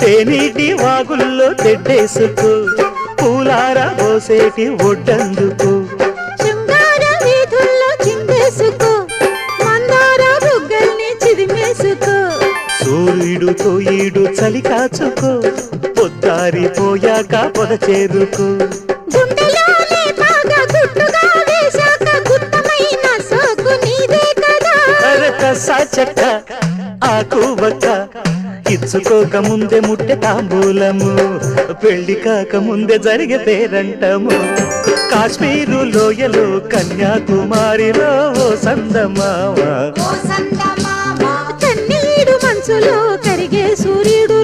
తేనీటి వాగుల్లో తెడ్డేసుకో పూలార పోసేటి ఒడ్డందుకు శృంగార వీధుల్లో చిందేసుకో మందార బుగ్గల్ని చిదిమేసుకో సూర్యుడుతో ఈడు చలి కాచుకో పొద్దారిపోయాక పొద చేరుకో గుండెలోనే బాగా గుట్టుగా వేశాక గుత్తమైన సోకు నీదే కదా సాచక్క ఆకు వక్క ఇచ్చుకోక ముందే ముట్టె తాంబూలము పెళ్లి కాక ముందే జరిగే పేరంటము కాశ్మీరు లోయలో కన్యాకుమారిలో ఓ సందమామ కన్నీడు మనసులో కరిగే సూర్యుడు